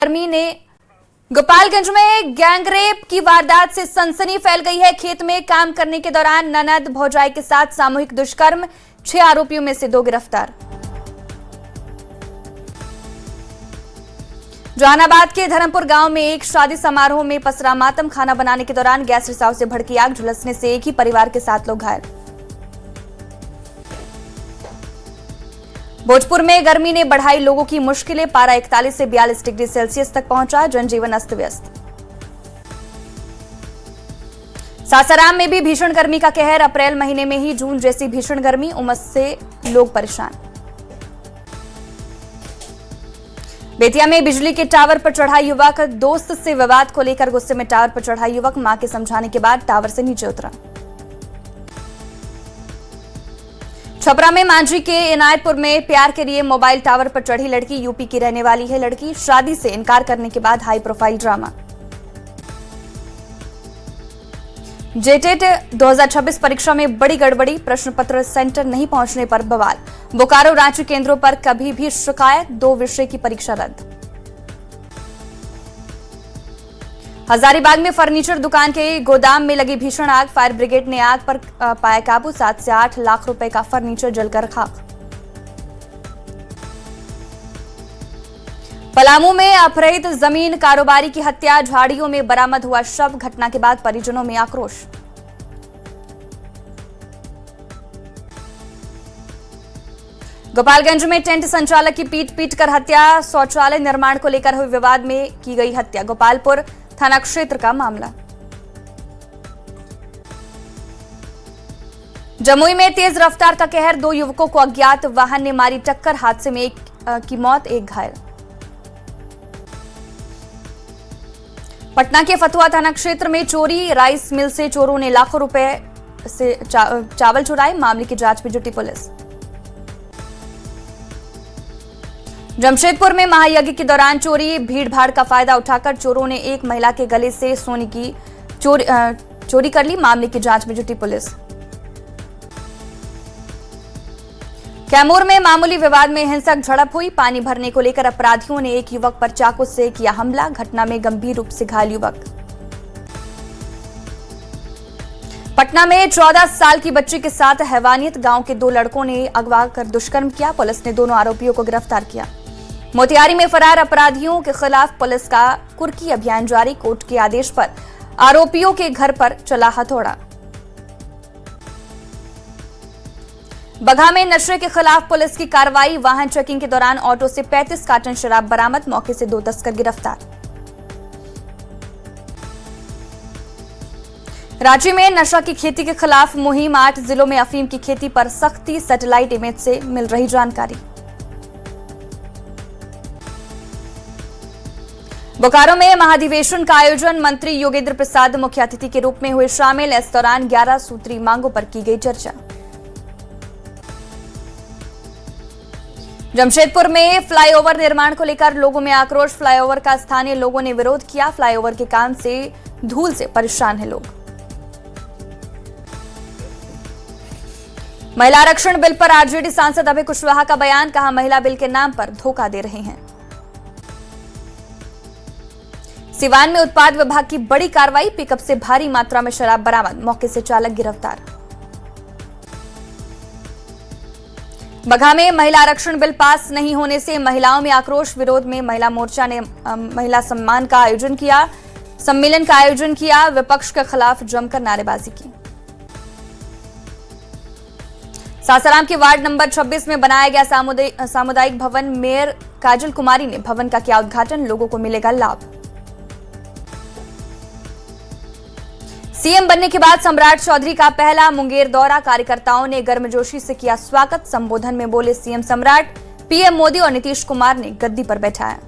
गर्मी ने गोपालगंज में गैंगरेप की वारदात से सनसनी फैल गई है। खेत में काम करने के दौरान ननद भौजाई के साथ सामूहिक दुष्कर्म, 6 आरोपियों में से 2 गिरफ्तार। जहानाबाद के धर्मपुर गांव में एक शादी समारोह में पसरा मातम। खाना बनाने के दौरान गैस रिसाव से भड़की आग, झुलसने से एक ही परिवार के 7 लोग घायल। भोजपुर में गर्मी ने बढ़ाई लोगों की मुश्किलें। पारा 41 से 42 डिग्री सेल्सियस तक पहुंचा, जनजीवन अस्त व्यस्त। सासाराम में भी भीषण गर्मी का कहर। अप्रैल महीने में ही जून जैसी भीषण गर्मी, उमस से लोग परेशान। बेतिया में बिजली के टावर पर चढ़ा युवक, दोस्त से विवाद को लेकर गुस्से में टावर पर चढ़ा युवक, मां के समझाने के बाद टावर से नीचे उतरा। छपरा में मांझी के इनायतपुर में प्यार के लिए मोबाइल टावर पर चढ़ी लड़की, यूपी की रहने वाली है लड़की। शादी से इनकार करने के बाद हाई प्रोफाइल ड्रामा। जेटेट 2026 परीक्षा में बड़ी गड़बड़ी, प्रश्न पत्र सेंटर नहीं पहुंचने पर बवाल। बोकारो रांची केंद्रों पर कभी भी शिकायत, 2 विषय की परीक्षा रद्द। हजारीबाग में फर्नीचर दुकान के गोदाम में लगी भीषण आग, फायर ब्रिगेड ने आग पर पाया काबू। 7 से 8 लाख रुपए का फर्नीचर जलकर खाक। पलामू में अपहृत जमीन कारोबारी की हत्या, झाड़ियों में बरामद हुआ शव। घटना के बाद परिजनों में आक्रोश। गोपालगंज में टेंट संचालक की पीट कर हत्या, शौचालय निर्माण को लेकर हुए विवाद में की गई हत्या। गोपालपुर थाना क्षेत्र का मामला। जमुई में तेज रफ्तार का कहर, 2 युवकों को अज्ञात वाहन ने मारी टक्कर। हादसे में एक की मौत, 1 घायल। पटना के फतुहा थाना क्षेत्र में चोरी, राइस मिल से चोरों ने लाखों रुपए से चावल चुराए। मामले की जांच में जुटी पुलिस। जमशेदपुर में महायज्ञ के दौरान चोरी, भीड़भाड़ का फायदा उठाकर चोरों ने एक महिला के गले से सोने की चोरी कर ली। मामले की जांच में जुटी पुलिस। कैमूर में मामूली विवाद में हिंसक झड़प हुई। पानी भरने को लेकर अपराधियों ने एक युवक पर चाकू से किया हमला। घटना में गंभीर रूप से घायल युवक। पटना में 14 साल की बच्ची के साथ हैवानियत, गांव के 2 लड़कों ने अगवा कर दुष्कर्म किया। पुलिस ने दोनों आरोपियों को गिरफ्तार किया। मोतिहारी में फरार अपराधियों के खिलाफ पुलिस का कुर्की अभियान जारी। कोर्ट के आदेश पर आरोपियों के घर पर चला हथौड़ा। बगहा में नशे के खिलाफ पुलिस की कार्रवाई। वाहन चेकिंग के दौरान ऑटो से 35 कार्टन शराब बरामद। मौके से 2 तस्कर गिरफ्तार। रांची में नशा की खेती के खिलाफ मुहिम। 8 जिलों में अफीम की खेती पर सख्ती। सैटेलाइट इमेज से मिल रही जानकारी। बोकारो में महाधिवेशन का आयोजन। मंत्री योगेंद्र प्रसाद मुख्य अतिथि के रूप में हुए शामिल। इस दौरान 11 सूत्री मांगों पर की गई चर्चा। जमशेदपुर में फ्लाईओवर निर्माण को लेकर लोगों में आक्रोश। फ्लाईओवर का स्थानीय लोगों ने विरोध किया। फ्लाईओवर के काम से धूल से परेशान हैं लोग। महिला आरक्षण बिल पर आरजेडी सांसद अभय कुशवाहा का बयान, कहा महिला बिल के नाम पर धोखा दे रहे हैं। सिवान में उत्पाद विभाग की बड़ी कार्रवाई। पिकअप से भारी मात्रा में शराब बरामद। मौके से चालक गिरफ्तार। बगहा में महिला आरक्षण बिल पास नहीं होने से महिलाओं में आक्रोश। विरोध में महिला मोर्चा ने महिला सम्मेलन का आयोजन किया। विपक्ष के खिलाफ जमकर नारेबाजी की। सासाराम के वार्ड नंबर 26 में बनाया गया सामुदायिक भवन। मेयर काजल कुमारी ने भवन का किया उद्घाटन। लोगों को मिलेगा लाभ। सीएम बनने के बाद सम्राट चौधरी का पहला मुंगेर दौरा। कार्यकर्ताओं ने गर्मजोशी से किया स्वागत। संबोधन में बोले सीएम सम्राट, पीएम मोदी और नीतीश कुमार ने गद्दी पर बैठाया।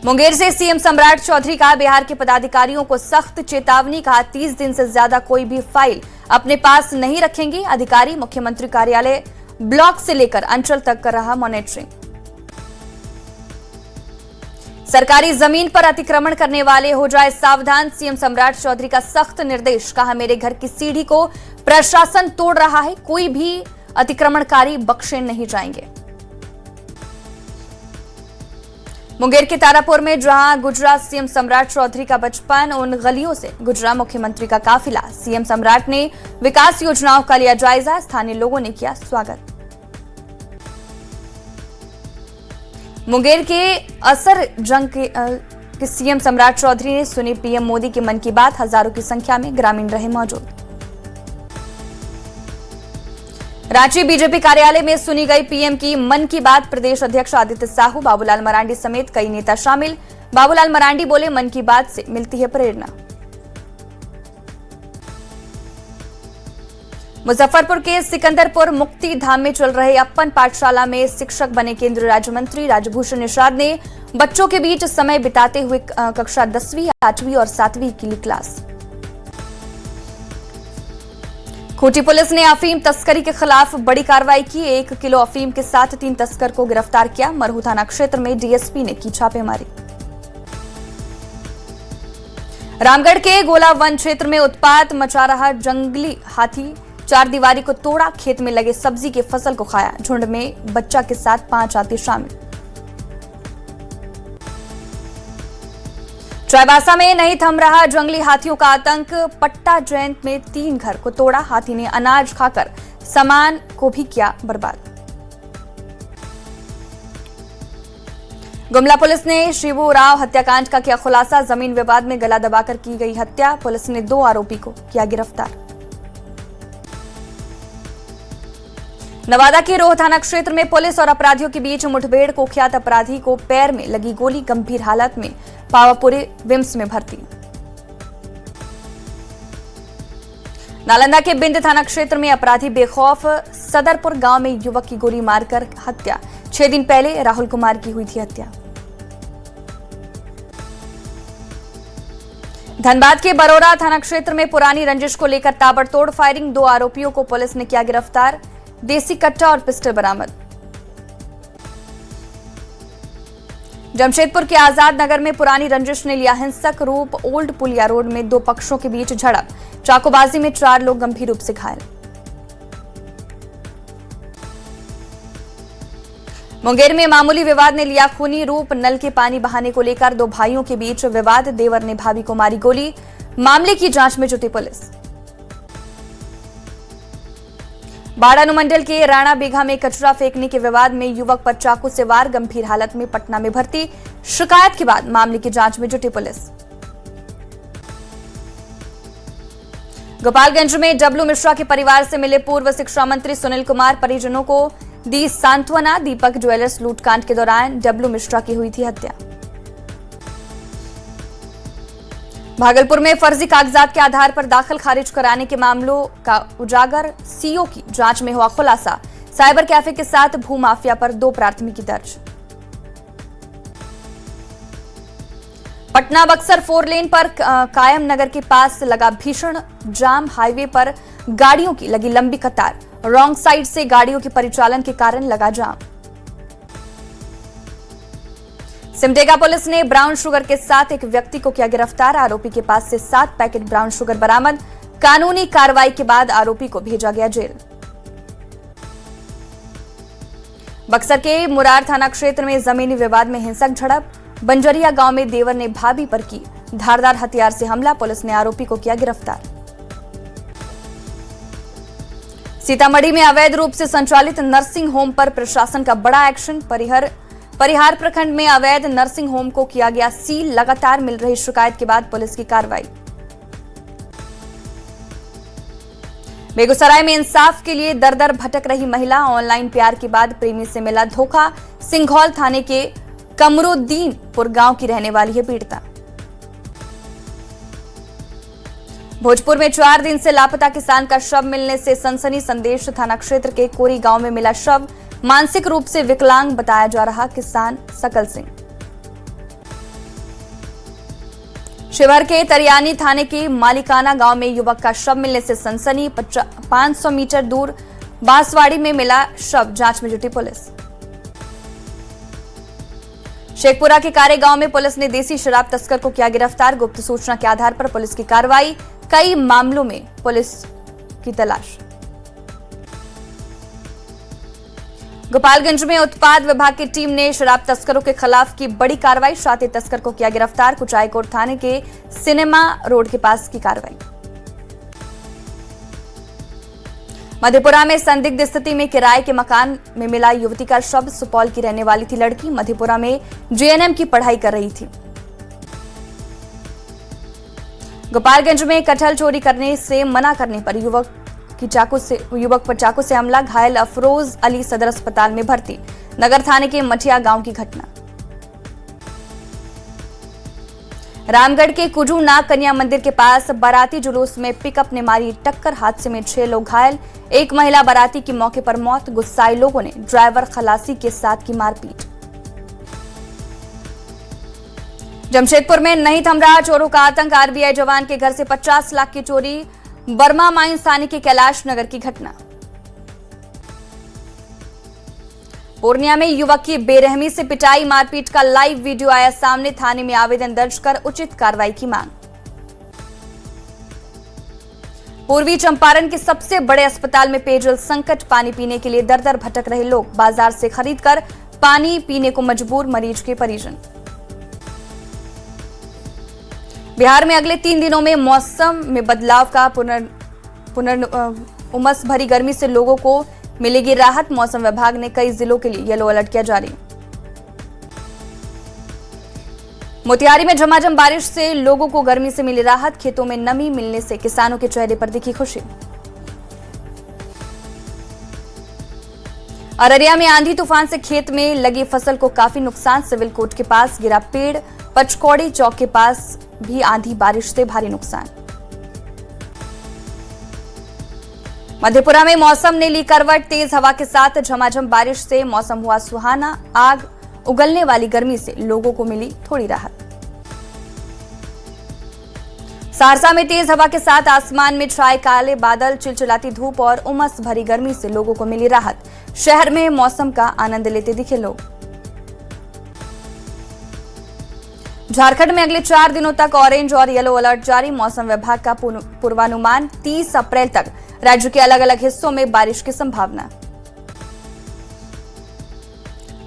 मुंगेर से सीएम सम्राट चौधरी का बिहार के पदाधिकारियों को सख्त चेतावनी। कहा 30 दिन से ज्यादा कोई भी फाइल अपने पास नहीं रखेंगे अधिकारी। मुख्यमंत्री कार्यालय ब्लॉक से लेकर अंचल तक कर रहा मॉनिटरिंग। सरकारी जमीन पर अतिक्रमण करने वाले हो जाए सावधान। सीएम सम्राट चौधरी का सख्त निर्देश। कहा मेरे घर की सीढ़ी को प्रशासन तोड़ रहा है, कोई भी अतिक्रमणकारी बख्शे नहीं जाएंगे। मुंगेर के तारापुर में जहां गुजरा सीएम सम्राट चौधरी का बचपन, उन गलियों से गुजरा मुख्यमंत्री का काफिला। सीएम सम्राट ने विकास योजनाओं का लिया जायजा, स्थानीय लोगों ने किया स्वागत। मुंगेर के असर जंग के सीएम सम्राट चौधरी ने सुनी पीएम मोदी के मन की बात, हजारों की संख्या में ग्रामीण रहे मौजूद। रांची बीजेपी कार्यालय में सुनी गई पीएम की मन की बात, प्रदेश अध्यक्ष आदित्य साहू, बाबूलाल मरांडी समेत कई नेता शामिल। बाबूलाल मरांडी बोले, मन की बात से मिलती है प्रेरणा। मुजफ्फरपुर के सिकंदरपुर मुक्ति धाम में चल रहे अपन पाठशाला में शिक्षक बने केंद्रीय राज्य मंत्री राजभूषण निषाद ने बच्चों के बीच समय बिताते हुए कक्षा 10वीं, 8वीं और 7वीं की ली क्लास। खूंटी पुलिस ने अफीम तस्करी के खिलाफ बड़ी कार्रवाई की। 1 किलो अफीम के साथ 3 तस्कर को गिरफ्तार किया। मरहू थाना क्षेत्र में डीएसपी ने की छापेमारी। रामगढ़ के गोला वन क्षेत्र में उत्पात मचा रहा जंगली हाथी, 4 दीवारी को तोड़ा, खेत में लगे सब्जी की फसल को खाया। झुंड में बच्चा के साथ 5 हाथी शामिल। चाईबासा में नहीं थम रहा जंगली हाथियों का आतंक, पट्टा जयंत में 3 घर को तोड़ा। हाथी ने अनाज खाकर सामान को भी किया बर्बाद। गुमला पुलिस ने शिबू राव हत्याकांड का किया खुलासा, जमीन विवाद में गला दबाकर की गई हत्या। पुलिस ने 2 आरोपी को किया गिरफ्तार। नवादा के रोह थाना क्षेत्र में पुलिस और अपराधियों के बीच मुठभेड़, कुख्यात अपराधी को पैर में लगी गोली, गंभीर हालत में पावापुरी विम्स में भर्ती। नालंदा के बिंद थाना क्षेत्र में अपराधी बेखौफ, सदरपुर गांव में युवक की गोली मारकर हत्या। 6 दिन पहले राहुल कुमार की हुई थी हत्या। धनबाद के बरोरा थाना क्षेत्र में पुरानी रंजिश को लेकर ताबड़तोड़ फायरिंग, 2 आरोपियों को पुलिस ने किया गिरफ्तार। देसी कट्टा और पिस्टल बरामद। जमशेदपुर के आजाद नगर में पुरानी रंजिश ने लिया हिंसक रूप, ओल्ड पुलिया रोड में 2 पक्षों के बीच झड़प, चाकूबाजी में 4 लोग गंभीर रूप से घायल। मुंगेर में मामूली विवाद ने लिया खूनी रूप, नल के पानी बहाने को लेकर 2 भाइयों के बीच विवाद, देवर ने भाभी को मारी गोली, मामले की जांच में जुटी पुलिस। बाढ़ अनुमंडल के राणा बीघा में कचरा फेंकने के विवाद में युवक पर चाकू से वार, गंभीर हालत में पटना में भर्ती। शिकायत के बाद मामले की जांच में जुटी पुलिस। गोपालगंज में डब्लू मिश्रा के परिवार से मिले पूर्व शिक्षा मंत्री सुनील कुमार, परिजनों को दी सांत्वना। दीपक ज्वेलर्स लूटकांड के दौरान डब्लू मिश्रा की हुई थी हत्या। भागलपुर में फर्जी कागजात के आधार पर दाखिल खारिज कराने के मामलों का उजागर, सीओ की जांच में हुआ खुलासा। साइबर कैफे के साथ भूमाफिया पर 2 प्राथमिकी दर्ज। पटना बक्सर 4 लेन पर कायम नगर के पास लगा भीषण जाम, हाईवे पर गाड़ियों की लगी लंबी कतार, रॉन्ग साइड से गाड़ियों के परिचालन के कारण लगा जाम। सिमडेगा पुलिस ने ब्राउन शुगर के साथ एक व्यक्ति को किया गिरफ्तार। आरोपी के पास से 7 पैकेट ब्राउन शुगर बरामद। कानूनी कार्रवाई के बाद आरोपी को भेजा गया जेल। बक्सर के मुरार थाना क्षेत्र में जमीनी विवाद में हिंसक झड़प, बंजरिया गांव में देवर ने भाभी पर की धारदार हथियार से हमला। पुलिस ने आरोपी को किया गिरफ्तार। सीतामढ़ी में अवैध रूप से संचालित नर्सिंग होम पर प्रशासन का बड़ा एक्शन। परिहार प्रखंड में अवैध नर्सिंग होम को किया गया सील, लगातार मिल रही शिकायत के बाद पुलिस की कार्रवाई। बेगूसराय में इंसाफ के लिए दर दर भटक रही महिला, ऑनलाइन प्यार के बाद प्रेमी से मिला धोखा। सिंघौल थाने के कमरुद्दीनपुर गांव की रहने वाली है पीड़िता। भोजपुर में 4 दिन से लापता किसान का शव मिलने से सनसनी। संदेश थाना क्षेत्र के कोरी गांव में मिला शव, मानसिक रूप से विकलांग बताया जा रहा किसान सकल सिंह। शिवहर के तरियानी थाने के मालिकाना गांव में युवक का शव मिलने से सनसनी। 500 मीटर दूर बांसवाड़ी में मिला शव, जांच में जुटी पुलिस। शेखपुरा के कारे गांव में पुलिस ने देसी शराब तस्कर को किया गिरफ्तार। गुप्त सूचना के आधार पर पुलिस की कार्रवाई, कई मामलों में पुलिस की तलाश। गोपालगंज में उत्पाद विभाग की टीम ने शराब तस्करों के खिलाफ की बड़ी कार्रवाई। शातिर तस्कर को किया गिरफ्तार। कुचायकोट थाने के सिनेमा रोड के पास की कार्रवाई। मधेपुरा में संदिग्ध स्थिति में किराए के मकान में मिला युवती का शव। सुपौल की रहने वाली थी लड़की। मधेपुरा में जेएनएम की पढ़ाई कर रही थी। गोपालगंज में कटहल चोरी करने से मना करने पर युवक पर चाकू से हमला। घायल अफरोज अली सदर अस्पताल में भर्ती। नगर थाने के मठिया गांव की घटना। रामगढ़ के कुजू नाग कन्या मंदिर के पास बाराती जुलूस में पिकअप ने मारी टक्कर। हादसे में 6 लोग घायल। एक महिला बाराती की मौके पर मौत। गुस्साए लोगों ने ड्राइवर खलासी के साथ की मारपीट। जमशेदपुर में नहीं थम रहा चोरों का आतंक। आरबीआई जवान के घर से 50 लाख की चोरी। बर्मा माइंस थाने के कैलाश नगर की घटना। पूर्णिया में युवक की बेरहमी से पिटाई मारपीट का लाइव वीडियो आया सामने। थाने में आवेदन दर्ज कर उचित कार्रवाई की मांग। पूर्वी चंपारण के सबसे बड़े अस्पताल में पेयजल संकट। पानी पीने के लिए दर दर भटक रहे लोग। बाजार से खरीदकर पानी पीने को मजबूर मरीज के परिजन। बिहार में अगले 3 दिनों में मौसम में बदलाव का उमस भरी गर्मी से लोगों को मिलेगी राहत। मौसम विभाग ने कई जिलों के लिए येलो अलर्ट किया जारी। मोतिहारी में झमाझम बारिश से लोगों को गर्मी से मिली राहत। खेतों में नमी मिलने से किसानों के चेहरे पर दिखी खुशी। अररिया में आंधी तूफान से खेत में लगी फसल को काफी नुकसान। सिविल कोर्ट के पास गिरा पेड़। पचकौड़ी चौक के पास भी आंधी बारिश से भारी नुकसान। मधेपुरा में मौसम ने ली करवट। तेज हवा के साथ झमाझम बारिश से मौसम हुआ सुहाना। आग उगलने वाली गर्मी से लोगों को मिली थोड़ी राहत। सहरसा में तेज हवा के साथ आसमान में छाए काले बादल। चिलचिलाती धूप और उमस भरी गर्मी से लोगों को मिली राहत। शहर में मौसम का आनंद लेते दिखे लोग। झारखंड में अगले 4 दिनों तक ऑरेंज और येलो अलर्ट जारी। मौसम विभाग का पूर्वानुमान 30 अप्रैल तक राज्य के अलग अलग हिस्सों में बारिश की संभावना।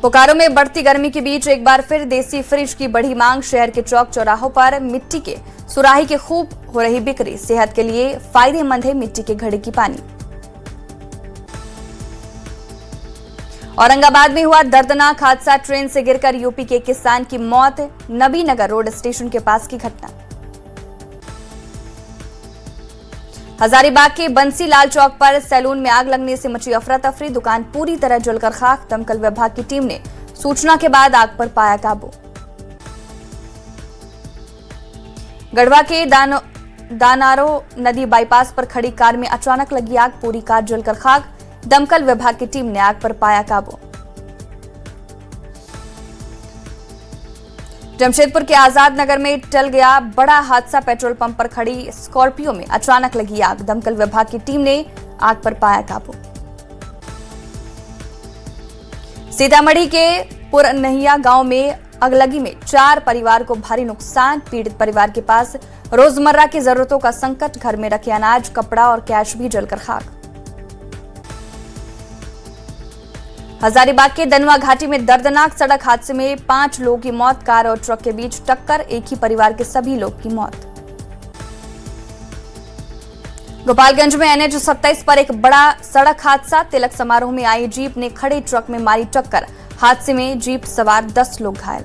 बोकारो में बढ़ती गर्मी के बीच एक बार फिर देसी फ्रिज की बढ़ी मांग। शहर के चौक चौराहों पर मिट्टी के सुराही की खूब हो रही बिक्री। सेहत के लिए फायदेमंद है मिट्टी के घड़े की पानी। औरंगाबाद में हुआ दर्दनाक हादसा। ट्रेन से गिरकर यूपी के किसान की मौत। नबीनगर रोड स्टेशन के पास की घटना। हजारीबाग के बंसीलाल चौक पर सैलून में आग लगने से मची अफरा तफरी। दुकान पूरी तरह जलकर खाक। दमकल विभाग की टीम ने सूचना के बाद आग पर पाया काबू। गढ़वा के दानारो नदी बाईपास पर खड़ी कार में अचानक लगी आग। पूरी कार जलकर खाक। दमकल विभाग की टीम ने आग पर पाया काबू। जमशेदपुर के आजाद नगर में टल गया बड़ा हादसा। पेट्रोल पंप पर खड़ी स्कॉर्पियो में अचानक लगी आग। दमकल विभाग की टीम ने आग पर पाया काबू। सीतामढ़ी के पुरनहिया गांव में अगलगी में 4 परिवार को भारी नुकसान। पीड़ित परिवार के पास रोजमर्रा की जरूरतों का संकट। घर में रखे अनाज, कपड़ा और कैश भी जलकर खाक। हजारीबाग के दनुआ घाटी में दर्दनाक सड़क हादसे में 5 लोगों की मौत। कार और ट्रक के बीच टक्कर। एक ही परिवार के सभी लोग की मौत। गोपालगंज में NH 27 पर एक बड़ा सड़क हादसा। तिलक समारोह में आई जीप ने खड़े ट्रक में मारी टक्कर। हादसे में जीप सवार 10 लोग घायल।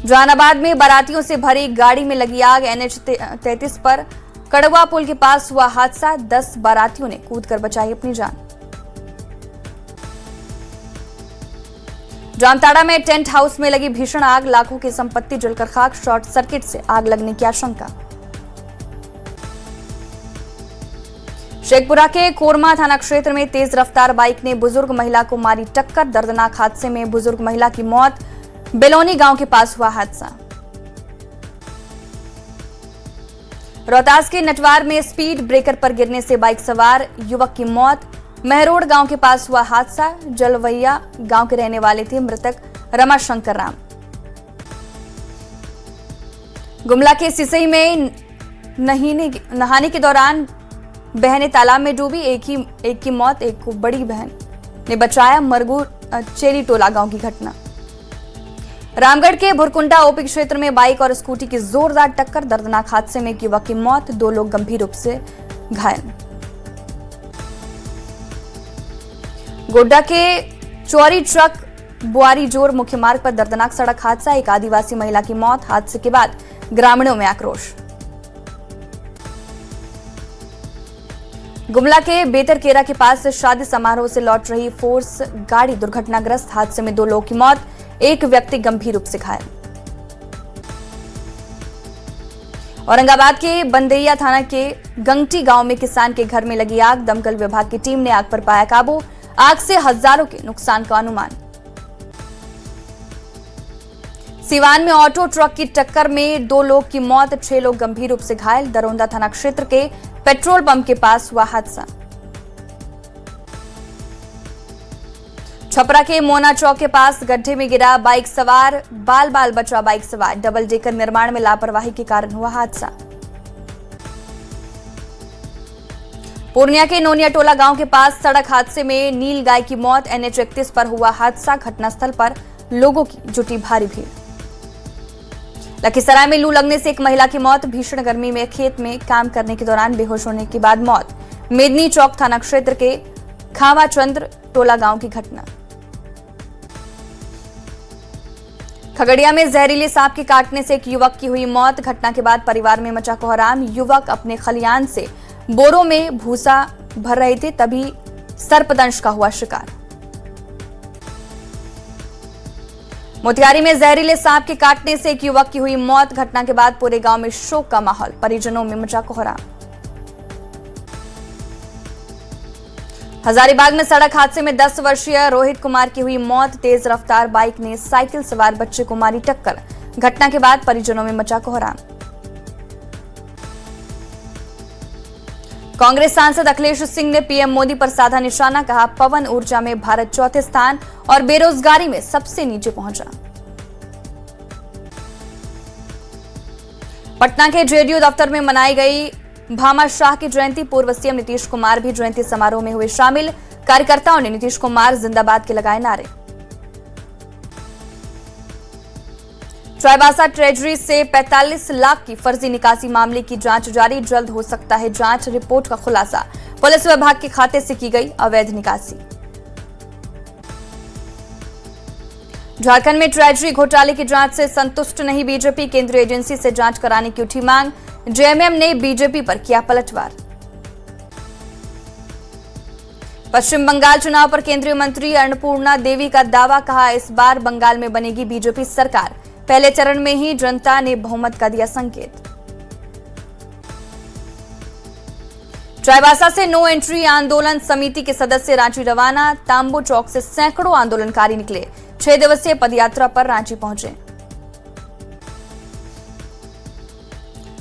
जहानाबाद में बारातियों से भरी गाड़ी में लगी आग। NH 33 पर कड़वा पुल के पास हुआ हादसा। 10 बारातियों ने कूदकर बचाई अपनी जान। जामताड़ा में टेंट हाउस में लगी भीषण आग। लाखों की संपत्ति जलकर खाक। शॉर्ट सर्किट से आग लगने की आशंका। शेखपुरा के कोरमा थाना क्षेत्र में तेज रफ्तार बाइक ने बुजुर्ग महिला को मारी टक्कर। दर्दनाक हादसे में बुजुर्ग महिला की मौत। बेलोनी गांव के पास हुआ हादसा। रोहतास के नटवार में स्पीड ब्रेकर पर गिरने से बाइक सवार युवक की मौत। महरोड गांव के पास हुआ हादसा। जलवैया गांव के रहने वाले थे मृतक रमाशंकर राम। गुमला के सिसई में नहाने के दौरान बहनें तालाब में डूबी, एक की मौत, एक को बड़ी बहन ने बचाया। मरगू चेरी टोला गांव की घटना। रामगढ़ के भुरकुंडा ओपी क्षेत्र में बाइक और स्कूटी की जोरदार टक्कर, दर्दनाक हादसे में एक युवक की मौत, 2 लोग गंभीर रूप से घायल। गोड्डा के चौरी ट्रक बुआरी जोर मुख्य मार्ग पर दर्दनाक सड़क हादसा, एक आदिवासी महिला की मौत, हादसे के बाद ग्रामीणों में आक्रोश। गुमला के बेतरकेरा के पास शादी समारोह से लौट रही फोर्स गाड़ी दुर्घटनाग्रस्त, हादसे में 2 लोगों की मौत, एक व्यक्ति गंभीर रूप से घायल। औरंगाबाद के बंदैया थाना के गंगटी गांव में किसान के घर में लगी आग, दमकल विभाग की टीम ने आग पर पाया काबू, आग से हजारों के नुकसान का अनुमान। सिवान में ऑटो ट्रक की टक्कर में 2 लोग की मौत, 6 लोग गंभीर रूप से घायल, दरौंदा थाना क्षेत्र के पेट्रोल पंप के पास हुआ हादसा। छपरा के मोना चौक के पास गड्ढे में गिरा बाइक सवार, बाल बाल बचा बाइक सवार, डबल डेकर निर्माण में लापरवाही के कारण हुआ हादसा। पूर्णिया के नोनिया टोला गांव के पास सड़क हादसे में नील गाय की मौत, NH 31 पर हुआ हादसा, घटनास्थल पर लोगों की जुटी भारी भीड़। लखीसराय में लू लगने से एक महिला की मौत, भीषण गर्मी में खेत में काम करने के दौरान बेहोश होने के बाद मौत, मेदनी चौक थाना क्षेत्र के खावाचंद्र टोला गांव की घटना। खगड़िया में जहरीले सांप के काटने से एक युवक की हुई मौत, घटना के बाद परिवार में मचा कोहराम, युवक अपने खलियान से बोरों में भूसा भर रहे थे, तभी सर्पदंश का हुआ शिकार। मोतिहारी में जहरीले सांप के काटने से एक युवक की हुई मौत, घटना के बाद पूरे गांव में शोक का माहौल, परिजनों में मचा कोहराम। हजारीबाग में सड़क हादसे में 10 वर्षीय रोहित कुमार की हुई मौत, तेज रफ्तार बाइक ने साइकिल सवार बच्चे को मारी टक्कर, घटना के बाद परिजनों में मचा कोहराम। कांग्रेस सांसद अखिलेश सिंह ने पीएम मोदी पर साधा निशाना, कहा पवन ऊर्जा में भारत चौथे स्थान और बेरोजगारी में सबसे नीचे पहुंचा। पटना के जेडीयू दफ्तर में मनाई गई भामा शाह की जयंती, पूर्व सीएम नीतीश कुमार भी जयंती समारोह में हुए शामिल, कार्यकर्ताओं ने नीतीश कुमार जिंदाबाद के लगाए नारे। चाईबासा ट्रेजरी से 45 लाख की फर्जी निकासी मामले की जांच जारी, जल्द हो सकता है जांच रिपोर्ट का खुलासा, पुलिस विभाग के खाते से की गई अवैध निकासी। झारखंड में ट्रेजरी घोटाले की जांच से संतुष्ट नहीं बीजेपी, केंद्रीय एजेंसी से जांच कराने की उठी मांग, जेएमएम ने बीजेपी पर किया पलटवार। पश्चिम बंगाल चुनाव पर केंद्रीय मंत्री अन्नपूर्णा देवी का दावा, कहा इस बार बंगाल में बनेगी बीजेपी सरकार, पहले चरण में ही जनता ने बहुमत का दिया संकेत। चाईबासा से नो एंट्री आंदोलन समिति के सदस्य रांची रवाना, तांबू चौक से सैकड़ों आंदोलनकारी निकले, 6 दिवसीय पदयात्रा पर रांची पहुंचे।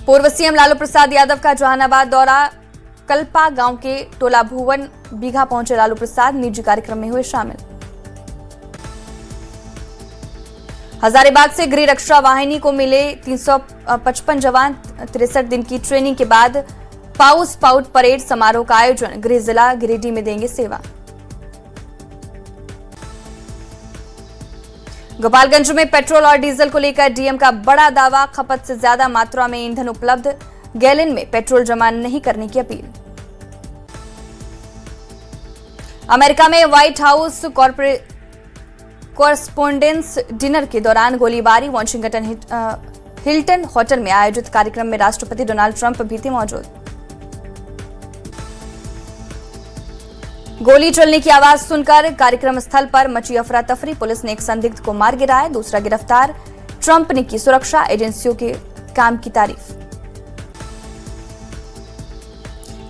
पूर्व सीएम लालू प्रसाद यादव का जहानाबाद दौरा, कल्पा गांव के टोला भुवन बीघा पहुंचे लालू प्रसाद, निजी कार्यक्रम में हुए शामिल। हजारीबाग से गृह रक्षा वाहिनी को मिले 355 जवान, 63 दिन की ट्रेनिंग के बाद पाउस पाउट परेड समारोह का आयोजन, गृह जिला गिरिडीह में देंगे सेवा। गोपालगंज में पेट्रोल और डीजल को लेकर डीएम का बड़ा दावा, खपत से ज्यादा मात्रा में ईंधन उपलब्ध, गैलन में पेट्रोल जमा नहीं करने की अपील। अमेरिका में व्हाइट हाउस कॉरस्पोंडेंस डिनर के दौरान गोलीबारी, वॉशिंगटन हिल्टन होटल में आयोजित कार्यक्रम में राष्ट्रपति डोनाल्ड ट्रंप भी थे मौजूद। गोली चलने की आवाज सुनकर कार्यक्रम स्थल पर मची अफरा तफरी, पुलिस ने एक संदिग्ध को मार गिराया, दूसरा गिरफ्तार। ट्रंप ने की सुरक्षा एजेंसियों के काम की तारीफ।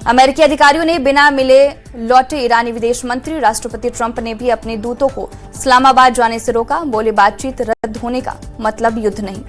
अमेरिकी अधिकारियों ने बिना मिले लौटे ईरानी विदेश मंत्री, राष्ट्रपति ट्रंप ने भी अपने दूतों को इस्लामाबाद जाने से रोका, बोले बातचीत रद्द होने का मतलब युद्ध नहीं।